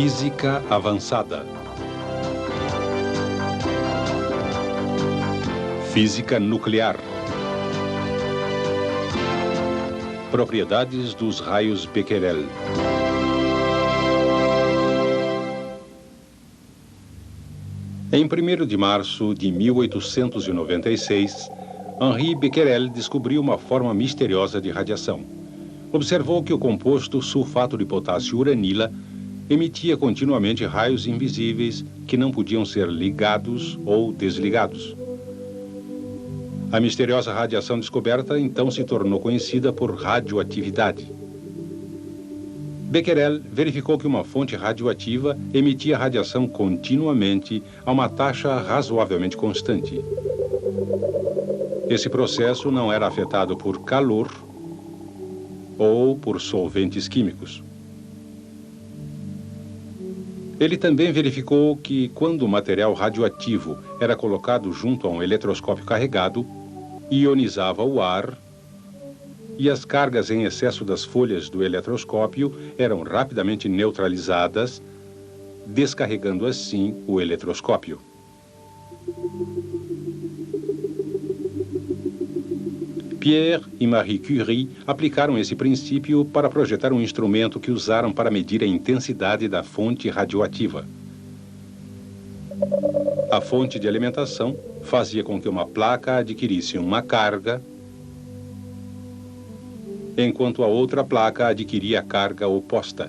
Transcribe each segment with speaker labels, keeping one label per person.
Speaker 1: Física avançada. Física nuclear. Propriedades dos raios Becquerel. Em 1º de março de 1896, Henri Becquerel descobriu uma forma misteriosa de radiação. Observou que o composto sulfato de potássio uranila emitia continuamente raios invisíveis que não podiam ser ligados ou desligados. A misteriosa radiação descoberta então se tornou conhecida por radioatividade. Becquerel verificou que uma fonte radioativa emitia radiação continuamente a uma taxa razoavelmente constante. Esse processo não era afetado por calor ou por solventes químicos. Ele também verificou que, quando o material radioativo era colocado junto a um eletroscópio carregado, ionizava o ar e as cargas em excesso das folhas do eletroscópio eram rapidamente neutralizadas, descarregando assim o eletroscópio. Pierre e Marie Curie aplicaram esse princípio para projetar um instrumento que usaram para medir a intensidade da fonte radioativa. A fonte de alimentação fazia com que uma placa adquirisse uma carga, enquanto a outra placa adquiria a carga oposta.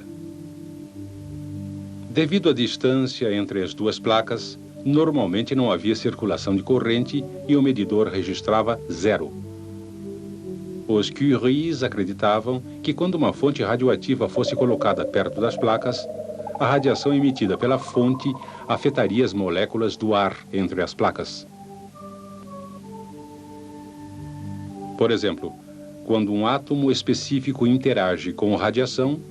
Speaker 1: Devido à distância entre as duas placas, normalmente não havia circulação de corrente e o medidor registrava 0. Os Curies acreditavam que quando uma fonte radioativa fosse colocada perto das placas, a radiação emitida pela fonte afetaria as moléculas do ar entre as placas. Por exemplo, quando um átomo específico interage com radiação,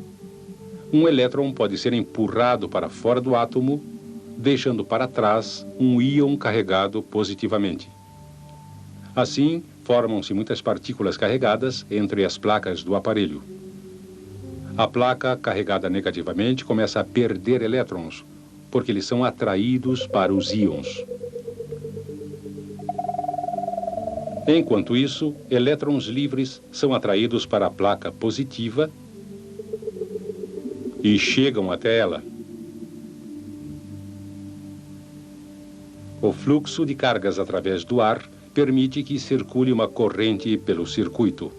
Speaker 1: um elétron pode ser empurrado para fora do átomo, deixando para trás um íon carregado positivamente. Assim, formam-se muitas partículas carregadas entre as placas do aparelho. A placa carregada negativamente começa a perder elétrons, porque eles são atraídos para os íons. Enquanto isso, elétrons livres são atraídos para a placa positiva e chegam até ela. O fluxo de cargas através do ar permite que circule uma corrente pelo circuito.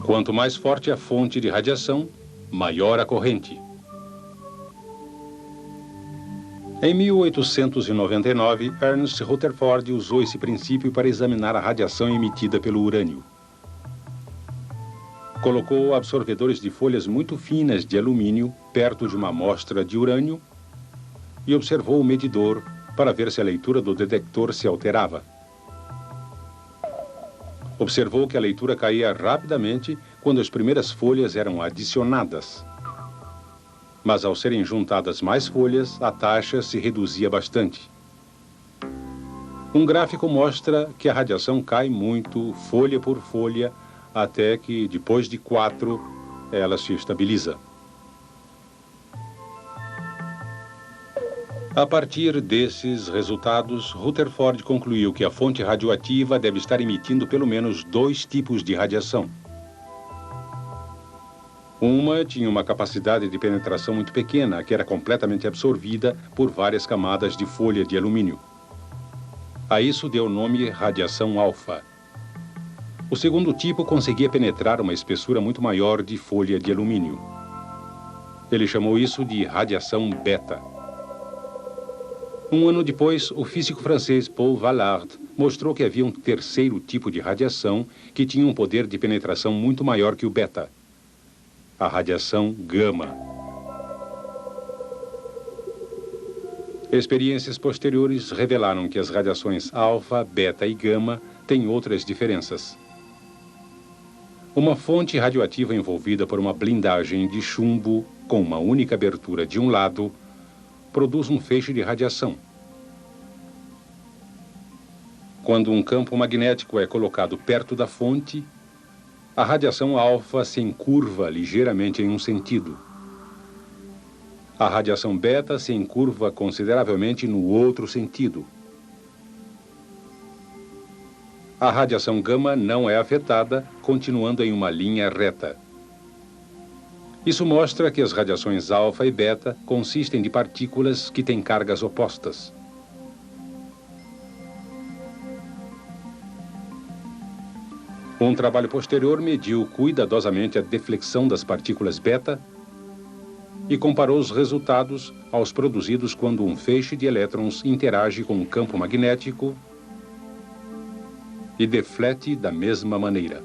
Speaker 1: Quanto mais forte a fonte de radiação, maior a corrente. Em 1899, Ernst Rutherford usou esse princípio para examinar a radiação emitida pelo urânio. Colocou absorvedores de folhas muito finas de alumínio perto de uma amostra de urânio e observou o medidor para ver se a leitura do detector se alterava. Observou que a leitura caía rapidamente quando as primeiras folhas eram adicionadas. Mas ao serem juntadas mais folhas, a taxa se reduzia bastante. Um gráfico mostra que a radiação cai muito, folha por folha, até que, depois de 4, ela se estabiliza. A partir desses resultados, Rutherford concluiu que a fonte radioativa deve estar emitindo pelo menos 2 tipos de radiação. Uma tinha uma capacidade de penetração muito pequena, que era completamente absorvida por várias camadas de folha de alumínio. A isso deu o nome radiação alfa. O segundo tipo conseguia penetrar uma espessura muito maior de folha de alumínio. Ele chamou isso de radiação beta. Um ano depois, o físico francês Paul Vallard mostrou que havia um terceiro tipo de radiação que tinha um poder de penetração muito maior que o beta, a radiação gama. Experiências posteriores revelaram que as radiações alfa, beta e gama têm outras diferenças. Uma fonte radioativa envolvida por uma blindagem de chumbo com uma única abertura de um lado produz um feixe de radiação. Quando um campo magnético é colocado perto da fonte, A radiação alfa se encurva ligeiramente em um sentido. A radiação beta se encurva consideravelmente no outro sentido. A radiação gama não é afetada, continuando em uma linha reta. Isso mostra que as radiações alfa e beta consistem de partículas que têm cargas opostas. Um trabalho posterior mediu cuidadosamente a deflexão das partículas beta e comparou os resultados aos produzidos quando um feixe de elétrons interage com um campo magnético e deflete da mesma maneira.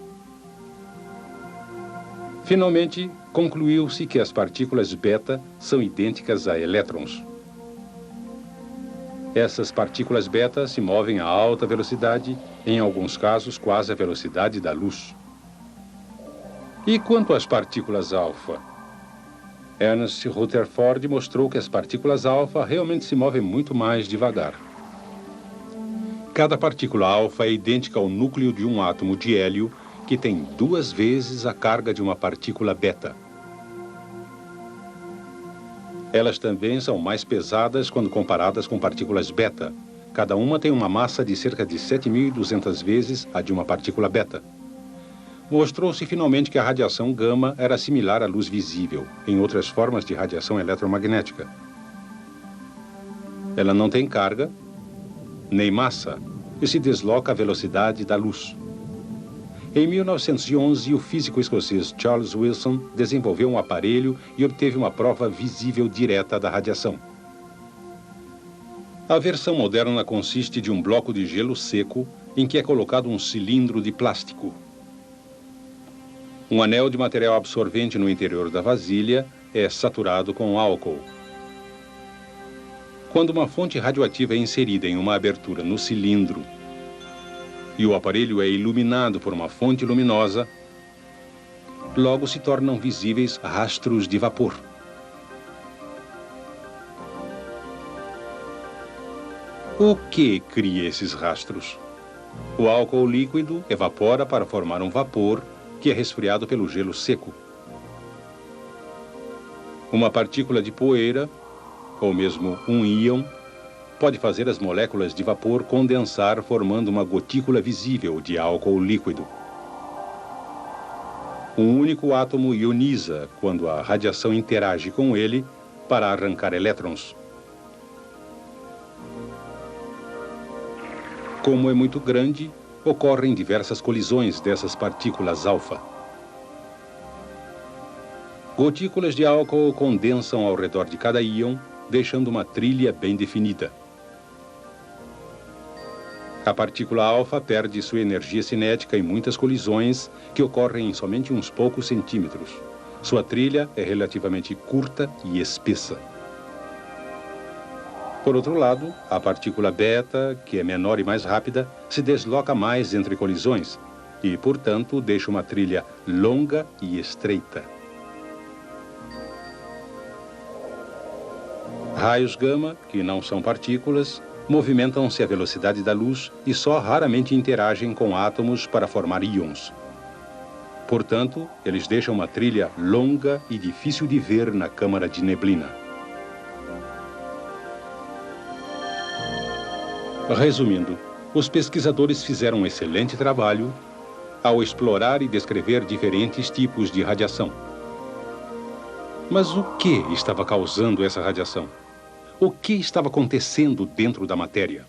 Speaker 1: Finalmente, concluiu-se que as partículas beta são idênticas a elétrons. Essas partículas beta se movem a alta velocidade, em alguns casos quase a velocidade da luz. E quanto às partículas alfa? Ernst Rutherford mostrou que as partículas alfa realmente se movem muito mais devagar. Cada partícula alfa é idêntica ao núcleo de um átomo de hélio, que tem 2 vezes a carga de uma partícula beta. Elas também são mais pesadas quando comparadas com partículas beta. Cada uma tem uma massa de cerca de 7.200 vezes a de uma partícula beta. Mostrou-se finalmente que a radiação gama era similar à luz visível, em outras formas de radiação eletromagnética. Ela não tem carga, nem massa, e se desloca à velocidade da luz. Em 1911, o físico escocês Charles Wilson desenvolveu um aparelho e obteve uma prova visível direta da radiação. A versão moderna consiste de um bloco de gelo seco em que é colocado um cilindro de plástico. Um anel de material absorvente no interior da vasilha é saturado com álcool. Quando uma fonte radioativa é inserida em uma abertura no cilindro e o aparelho é iluminado por uma fonte luminosa, logo se tornam visíveis rastros de vapor. O que cria esses rastros? O álcool líquido evapora para formar um vapor que é resfriado pelo gelo seco. Uma partícula de poeira, ou mesmo um íon, pode fazer as moléculas de vapor condensar, formando uma gotícula visível de álcool líquido. Um único átomo ioniza quando a radiação interage com ele para arrancar elétrons. Como é muito grande, ocorrem diversas colisões dessas partículas alfa. Gotículas de álcool condensam ao redor de cada íon, deixando uma trilha bem definida. A partícula alfa perde sua energia cinética em muitas colisões que ocorrem em somente uns poucos centímetros. Sua trilha é relativamente curta e espessa. Por outro lado, a partícula beta, que é menor e mais rápida, se desloca mais entre colisões e, portanto, deixa uma trilha longa e estreita. Raios gama, que não são partículas, movimentam-se à velocidade da luz e só raramente interagem com átomos para formar íons. Portanto, eles deixam uma trilha longa e difícil de ver na câmara de neblina. Resumindo, os pesquisadores fizeram um excelente trabalho ao explorar e descrever diferentes tipos de radiação. Mas o que estava causando essa radiação? O que estava acontecendo dentro da matéria?